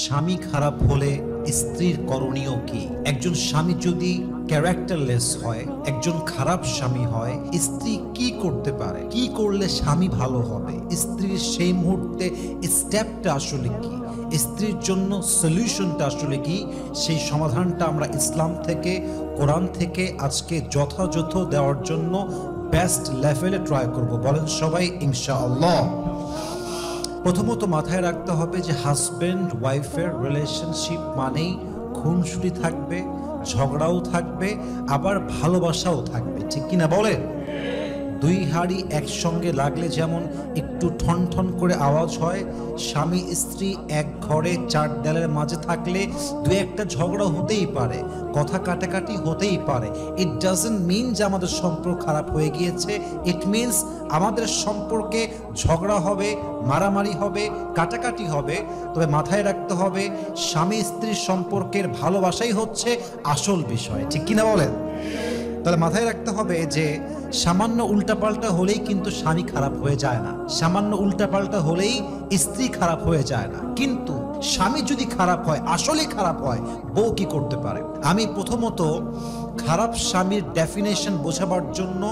স্বামী খারাপ হলে স্ত্রীর করণীয় কি? একজন স্বামী যদি ক্যারেক্টারলেস হয়, একজন খারাপ স্বামী হয়, স্ত্রী কি করতে পারে? কি করলে স্বামী ভালো হবে? স্ত্রীর সেই মুহূর্তে স্টেপটা আসলে কি? স্ত্রীর জন্য সলিউশনটা আসলে কি? সেই সমাধানটা আমরা ইসলাম থেকে, কোরআন থেকে আজকে যথাযথ দেওয়ার জন্য বেস্ট লেভেলে ট্রাই করব। বলেন সবাই ইনশাআল্লাহ। প্রথমত মাথায় রাখতে হবে যে হাজব্যান্ড ওয়াইফের রিলেশনশিপ মানেই খুনসুটি থাকবে, ঝগড়াও থাকবে, আবার ভালোবাসাও থাকবে, ঠিক কিনা বলেন? দুই হাড়ি একসঙ্গে লাগলে যেমন একটু ঠন ঠন করে আওয়াজ হয়, স্বামী স্ত্রী এক ঘরে চার দেয়ালের মাঝে থাকলে দু একটা ঝগড়া হতেই পারে, কথা কাটাকাটি হতেই পারে। ইট ডাজন্ট মিন যে আমাদের সম্পর্ক খারাপ হয়ে গিয়েছে। ইট মিনস আমাদের সম্পর্কে ঝগড়া হবে, মারামারি হবে, কাটাকাটি হবে, তবে মাথায় রাখতে হবে স্বামী স্ত্রীর সম্পর্কের ভালোবাসাই হচ্ছে আসল বিষয়, ঠিক কিনা বলেন? তাহলে মাথায় রাখতে হবে যে সামান্য উল্টাপাল্টা হলেই কিন্তু স্বামী খারাপ হয়ে যায় না, সামান্য উল্টাপাল্টা হলেই স্ত্রী খারাপ হয়ে যায় না। কিন্তু স্বামী যদি খারাপ হয়, আসলে খারাপ হয়, বউ কি করতে পারে? আমি প্রথমত খারাপ স্বামীর ডেফিনেশন বোঝাবার জন্য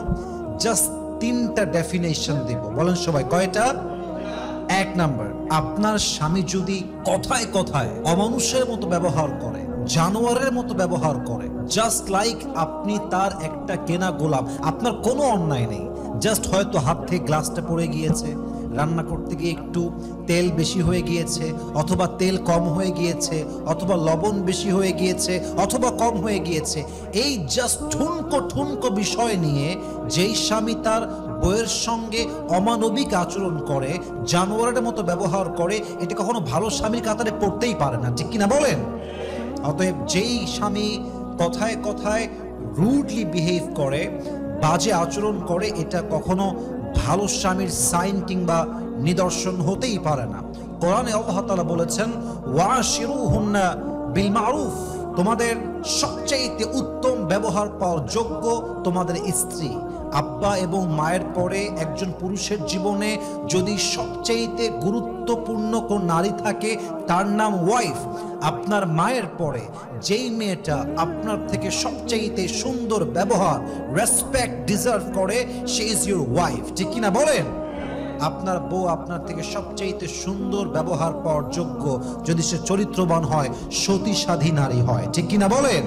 জাস্ট তিনটা ডেফিনেশন দিব। বলেন সবাই কয়টা? এক নাম্বার, আপনার স্বামী যদি কথায় কথায় অমানুষের মতো ব্যবহার করে, জানোয়ারের মতো ব্যবহার করে, জাস্ট লাইক আপনি তার একটা কেনা গোলাম, আপনার কোনো অন্যায় নেই, জাস্ট হয়তো হাত থেকে গ্লাসটা পড়ে গিয়েছে, রান্না করতে গিয়ে একটু তেল বেশি হয়ে গিয়েছে, অথবা তেল কম হয়ে গিয়েছে, অথবা লবণ বেশি হয়ে গিয়েছে, অথবা কম হয়ে গিয়েছে, এই জাস্ট ঠুনকো ঠুনকো বিষয় নিয়ে যেই স্বামী তার বউয়ের সঙ্গে অমানবিক আচরণ করে, জানোয়ারের মতো ব্যবহার করে, এটা কখনো ভালো স্বামীর কাতারে পড়তেই পারে না, ঠিক কিনা বলেন? অতএব যেই স্বামী কথায় কথায় রুডলি বিহেভ করে, বাজে আচরণ করে, এটা কখনো ভালো স্বামীর সাইন কিংবা নিদর্শন হতেই পারে না। কোরআনে আল্লাহ তাআলা বলেছেন, ওয়াশিরুহুন্না বিল মারুফ, তোমাদের সবচেয়ে উত্তম ব্যবহার পাওয়ার যোগ্য তোমাদের স্ত্রী। আব্বা এবং মায়ের পরে একজন পুরুষের জীবনে যদি সবচেয়ে গুরুত্বপূর্ণ কোন নারী থাকে, তার নাম ওয়াইফ। আপনার মায়ের পরে যেই মেয়েটা আপনার থেকে সবচেয়ে সুন্দর ব্যবহার, রেসপেক্ট ডিজার্ভ করে, সে ইজ ইউর ওয়াইফ, ঠিক কিনা বলেন? আপনার বউ আপনার থেকে সবচেয়ে সুন্দর ব্যবহার পাওয়ার যোগ্য যদি সে চরিত্রবান হয়, সতী নারী হয়, ঠিক কিনা বলেন?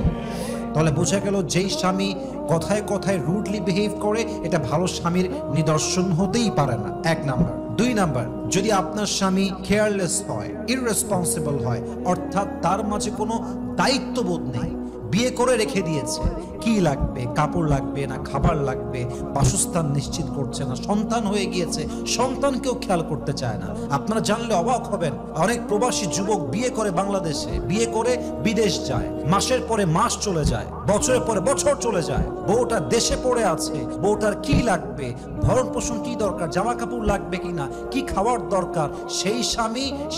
তাহলে বোঝা গেল যেই স্বামী কথায় কথায় রুডলি বিহেভ করে, এটা ভালো স্বামীর নিদর্শন হতেই পারে না, এক নাম্বার। দুই নাম্বার, যদি আপনার স্বামী কেয়ারলেস হয়, ইররেসপন্সিবল হয়, অর্থাৎ তার মাঝে কোনো দায়িত্ববোধ নেই, বিয়ে করে রেখে দিয়েছে, কি লাগবে, কাপড় লাগবে না খাবার লাগবে, বাসস্থান নিশ্চিত করছে না, সন্তান হয়ে গিয়েছে, সন্তানকেও খেয়াল করতে চায় না। আপনারা জানলে অবাক হবেন, অনেক প্রবাসী যুবক বিয়ে করে বাংলাদেশে, বিয়ে করে বিদেশ যায়, মাসের পরে মাস চলে যায়, বছরের পরে বছর চলে যায়, বউটা দেশে পড়ে আছে, বউটার কি লাগবে, ভরণ পোষণ কি দরকার, জামা কাপড় লাগবে কিনা, কি খাওয়ার দরকার, সেই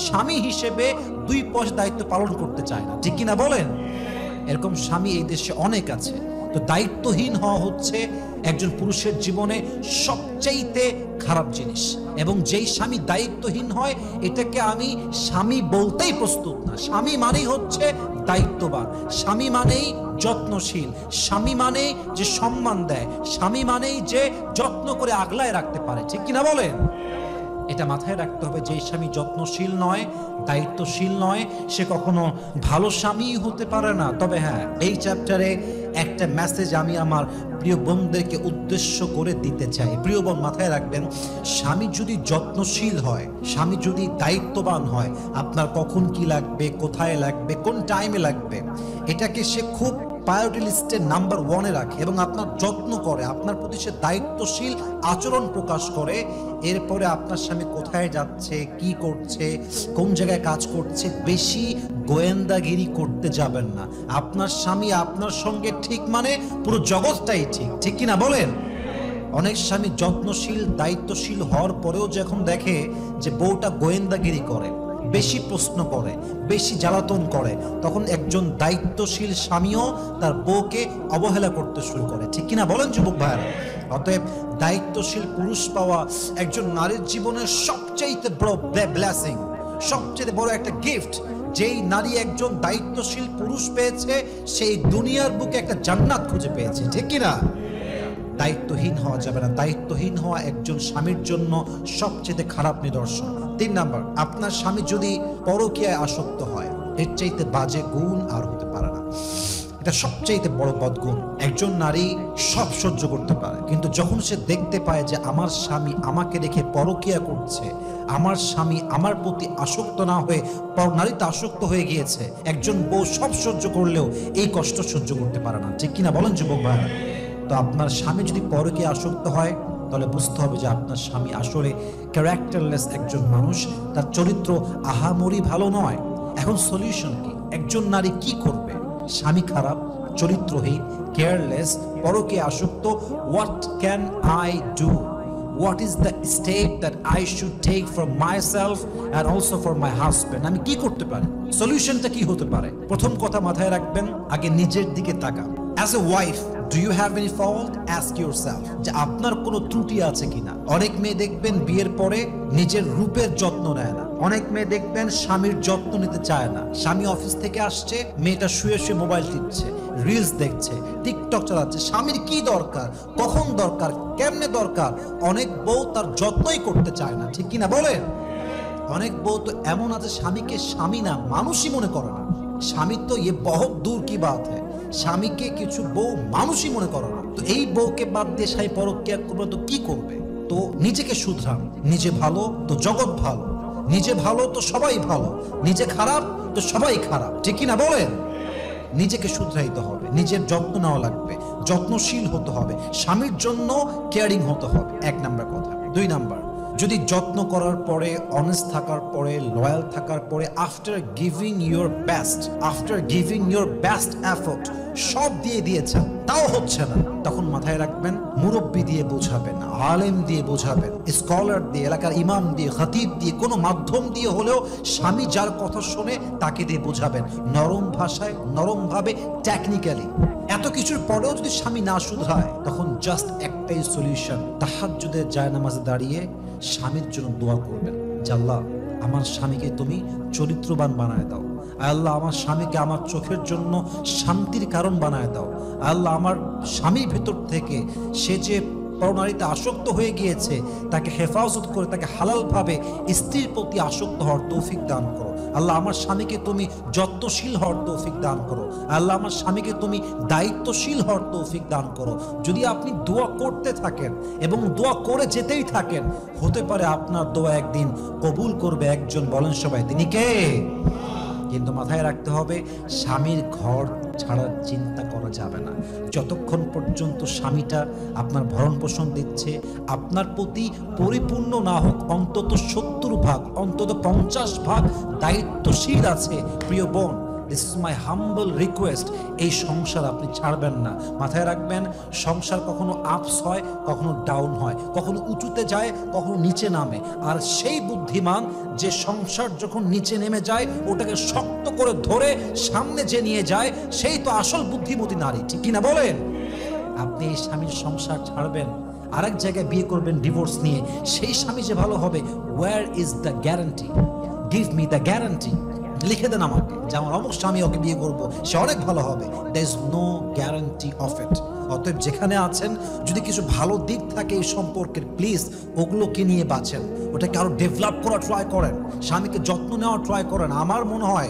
স্বামী হিসেবে দুই পয়সা দায়িত্ব পালন করতে চায় না, ঠিক কিনা বলেন? এরকম স্বামী এই দেশে অনেক আছে। তো দায়িত্বহীন হওয়া হচ্ছে একজন পুরুষের জীবনে সবচাইতে খারাপ জিনিস, এবং যেই স্বামী দায়িত্বহীন হয়, এটাকে আমি স্বামী বলতেই প্রস্তুত না। স্বামী মানেই হচ্ছে দায়িত্ববান, স্বামী মানেই যত্নশীল, স্বামী মানেই যে সম্মান দেয়, স্বামী মানেই যে যত্ন করে আগলায় রাখতে পারে, ঠিক কিনা বলেন? এটা মাথায় রাখতে হবে, যে স্বামী যত্নশীল নয়, দায়িত্বশীল নয়, সে কখনো ভালো স্বামী হতে পারে না। তবে হ্যাঁ, এই চ্যাপ্টারে একটা মেসেজ আমি আমার প্রিয় বোনদেরকে উদ্দেশ্য করে দিতে চাই। প্রিয় বোন, মাথায় রাখবেন, স্বামী যদি যত্নশীল হয়, স্বামী যদি দায়িত্ববান হয়, আপনার কখন কি লাগবে, কোথায় লাগবে, কোন টাইমে লাগবে, এটাকে সে খুব প্রায়োরিটি লিস্টের নাম্বার 1-এ রাখে এবং আপনার যত্ন করে, আপনার প্রতি সে দায়িত্বশীল আচরণ প্রকাশ করে, এরপরে আপনার স্বামী কোথায় যাচ্ছে, কি করছে, কোন জায়গায় কাজ করছে, বেশি গোয়েন্দাগিরি করতে যাবেন না। আপনার স্বামী আপনার সঙ্গে ঠিক মানে পুরো জগৎটাই ঠিক, ঠিক কিনা বলেন? অনেক স্বামী যত্নশীল দায়িত্বশীল হওয়ার পরেও যখন দেখে যে বউটা গোয়েন্দাগিরি করে, বেশি প্রশ্ন করে, বেশি জ্বালাতন করে, তখন একজন দায়িত্বশীল স্বামীও তার বউকে অবহেলা করতে শুরু করে, ঠিক কিনা বলেন যুবক ভাইরা? অতএব দায়িত্বশীল পুরুষ পাওয়া একজন নারীর জীবনের সবচেয়ে বড় ব্লেসিং, সবচেয়ে বড় একটা গিফট, যেই নারী একজন দায়িত্বশীল পুরুষ পেয়েছে, সেই দুনিয়ার বুকে একটা জান্নাত খুঁজে পেয়েছে, ঠিক কিনা? দায়িত্বহীন হওয়া যাবে না। দায়িত্বহীন হওয়া একজন স্বামীর জন্য সবচেয়ে খারাপ নিদর্শন। 3 নাম্বার, আপনার স্বামী যদি পরকীয়ায় আসক্ত হয়, এর চাইতে বাজে গুণ আর হতে পারে না। এটা সবচেয়ে বড় বদগুণ। একজন নারী সব সহ্য করতে পারে, কিন্তু যখন সে দেখতে পায় যে আমার স্বামী আমাকে রেখে পরকীয়া করছে, আমার স্বামী আমার প্রতি আসক্ত না হয়ে পরনারীতে আসক্ত হয়ে গিয়েছে, একজন বউ সব সহ্য করলেও এই কষ্ট সহ্য করতে পারে না, ঠিক কিনা বলেন যুবক ভাইরা? তো আপনার স্বামী যদি পরকীয়ায় আসক্ত হয়, তাহলে বুঝতে হবে যে আপনার স্বামী আসলে ক্যারেক্টারলেস একজন মানুষ, তার চরিত্র আহামরি ভালো নয়। এখন সলিউশন কি? একজন নারী কি করবে? স্বামী খারাপ, চরিত্রহীন, কেয়ারলেস, পরকীয়ায় আসক্ত। What can I do? What is the step that I should take for myself and also for my husband? আমি কি করতে পারি? সলিউশনটা কি হতে পারে? প্রথম কথা মাথায় রাখবেন, আগে নিজের দিকে তাকান। As a wife, do you have any fault? Ask yourself যে আপনার কোনো ত্রুটি আছে কিনা। অনেক মেয়ে দেখবেন বিয়ের পরে নিজের রূপের যত্ন নেয় না। অনেক মেয়ে দেখবেন স্বামীর যত্ন নিতে চায় না। স্বামী অফিস থেকে আসছে, মেয়েটা শুয়ে শুয়ে মোবাইল টিপছে, রিলস দেখছে, টিকটক চালাচ্ছে। স্বামীর কি দরকার, কখন দরকার, কেমনে দরকার? অনেক বউ তার যত্নই করতে চায় না, ঠিক কিনা বলেন? অনেক বউ তো এমন আছে স্বামীকে স্বামী না মানুষই মনে করে না। স্বামী তো বহুত দূর কি বাত হ্যায়, স্বামীকে কিছু বউ মানুষই মনে করে না। তো এই বউকে বাদ দিয়ে স্বামী পরকীয়া করবে তো কি করবে? তো নিজেকে শুধরান। নিজে ভালো তো জগৎ ভালো, নিজে ভালো তো সবাই ভালো, নিজে খারাপ তো সবাই খারাপ, ঠিক কিনা বলেন? নিজেকে শুধরাইতে হবে, নিজের যত্ন নেওয়া লাগবে, যত্নশীল হতে হবে, স্বামীর জন্য কেয়ারিং হতে হবে। 1 নাম্বার কথা। 2 নাম্বার, যদি যত্ন করার পরে, অনেস্ট থাকার পরে, লয়াল থাকার পরে, after giving your best effort সব দিয়ে দিয়েছেন, তাও হচ্ছে না, তখন মাথায় রাখবেন মুরব্বি দিয়ে বোঝাবেন, আলেম দিয়ে বোঝাবেন, স্কলার দিয়ে, এলাকার ইমাম দিয়ে, খতিব দিয়ে, কোনো মাধ্যম দিয়ে হলেও স্বামী যার কথা শোনে তাকে দিয়ে বোঝাবেন, নরম ভাষায়, নরম ভাবে, টেকনিক্যালি। এত কিছুর পরেও যদি স্বামী না শুধরায়, তখন জাস্ট একটাই সলিউশন, তাহাজ্জুদের জায়নামাজে দাঁড়িয়ে স্বামীর জন্য দোয়া করবেন যে আল্লাহ আমার স্বামীকে তুমি চরিত্রবান বানায় দাও, আল্লাহ আমার স্বামীকে আমার চোখের জন্য শান্তির কারণ বানায় দাও, আল্লাহ আমার স্বামীর ভেতর থেকে সে যে পরনারীতে আসক্ত হয়ে গিয়েছে তাকে হেফাজত করে তাকে হালালভাবে স্ত্রীর প্রতি আসক্ত হওয়ার তৌফিক দান করো। আল্লাহ আমার স্বামীকে তুমি যত্নশীল হওয়ার তৌফিক দান করো। আল্লাহ আমার স্বামীকে তুমি দায়িত্বশীল হওয়ার তৌফিক দান করো। যদি আপনি দোয়া করতে থাকেন এবং দোয়া করে যেতেই থাকেন, হতে পারে আপনার দোয়া একদিন কবুল করবে একজন, বলেন সবাই তিনি কে? কিন্তু মাথায় রাখতে হবে স্বামীর ঘর ছাড়ার চিন্তা করা যাবে না। যতক্ষণ পর্যন্ত স্বামীটা আপনার ভরণ পোষণ দিচ্ছে, আপনার প্রতি পরিপূর্ণ না হোক, অন্তত 70 ভাগ, অন্তত 50 ভাগ দায়িত্বশীল আছে, প্রিয় বোন, this is my humble request, এই সংসার আপনি ছাড়বেন না। মাথায় রাখবেন সংসার কখনো আপস হয়, কখনো ডাউন হয়, কখনো উঁচুতে যায়, কখনো নিচে নামে। আর সেই বুদ্ধিমান যে সংসার যখন নিচে নেমে যায় ওটাকে শক্ত করে ধরে সামনে যে নিয়ে যায়, সেই তো আসল বুদ্ধিমতী নারী, ঠিক কিনা বলেন? আপনি এই স্বামীর সংসার ছাড়বেন, আরেক জায়গায় বিয়ে করবেন ডিভোর্স নিয়ে, সেই স্বামী যে ভালো হবে, where is the guarantee? Give me the guarantee. লিখে দেন আমাকে যে আমার অমুক স্বামী, ওকে বিয়ে করবো, সে অনেক ভালো হবে। There is no guarantee of it. অতএব যেখানে আছেন, যদি কিছু ভালো দিক থাকে এই সম্পর্কের, প্লিজ ওগুলোকে নিয়ে বাঁচেন, ওটাকে আরো ডেভেলপ করা ট্রাই করেন, স্বামীকে যত্ন নেওয়া ট্রাই করেন। আমার মনে হয়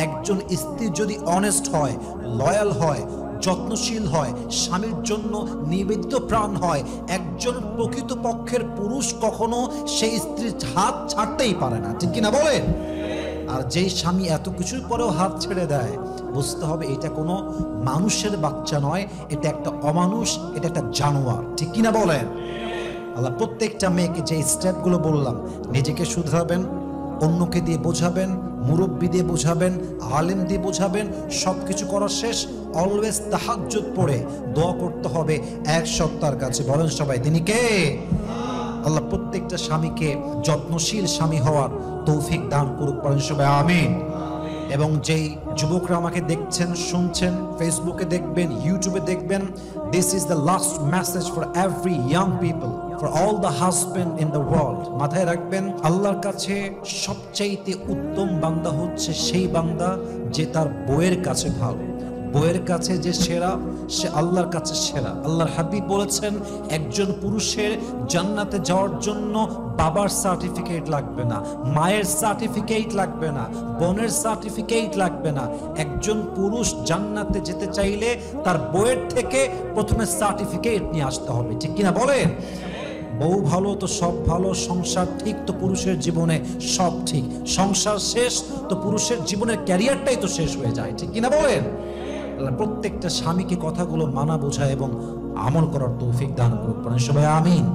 একজন স্ত্রী যদি অনেস্ট হয়, লয়াল হয়, যত্নশীল হয়, স্বামীর জন্য নিবেদিত প্রাণ হয়, একজন প্রকৃত পক্ষের পুরুষ কখনো সেই স্ত্রীর হাত ছাড়তেই পারে না, ঠিক কিনা বলেন? আর যেই স্বামী এত কিছুর পরেও হাত ছেড়ে দেয়, বুঝতে হবে এটা কোনো মানুষের বাচ্চা নয়, এটা একটা অমানুষ, এটা একটা জানোয়ার, ঠিক কিনা বলেন? আল্লাহ প্রত্যেকটা মেয়েকে যে স্টেপগুলো বললাম, নিজেকে শুধরাবেন, অন্যকে দিয়ে বোঝাবেন, মুরব্বি দিয়ে বোঝাবেন, আলেম দিয়ে বোঝাবেন, সব কিছু করার শেষ অলওয়েজ তাহাজ্জুদ পড়ে দোয়া করতে হবে এক সত্তার কাছে, বলেন সবাই তিনি কে? আল্লাহ প্রত্যেকটা স্বামীকে যত্নশীল স্বামী হওয়ার তৌফিক দান করুক, বলেন সবাই আমিন। এবং যেই যুবকরা আমাকে দেখছেন, শুনছেন, ফেসবুকে দেখবেন, ইউটিউবে দেখবেন, this is the last message for every young people. For all the husband in the world. মাথায় রাখবেন, আল্লাহর কাছে সবচাইতে উত্তম বান্দা হচ্ছে সেই বান্দা যে তার বউয়ের কাছে ভালো। বউয়ের কাছে যে সেরা, সে আল্লাহর কাছে সেরা। আল্লাহর হাবিব বলেছেন, একজন পুরুষের জান্নাতে যাওয়ার জন্য বাবার সার্টিফিকেট লাগবে না, মায়ের সার্টিফিকেট লাগবে না, বোনের সার্টিফিকেট লাগবে না। একজন পুরুষ জান্নাতে যেতে চাইলে তার বউয়ের থেকে প্রথমে সার্টিফিকেট নিয়ে আসতে হবে। ঠিক কিনা বলেন? বউ ভালো তো সব ভালো, সংসার ঠিক তো পুরুষের জীবনে সব ঠিক, সংসার শেষ তো পুরুষের জীবনের ক্যারিয়ারটাই তো শেষ হয়ে যায়। ঠিক কিনা বলেন? প্রত্যেকটা স্বামীকে কথাগুলো মানা বোঝা এবং আমল করার তৌফিক দান করুন সবাই, আমিন।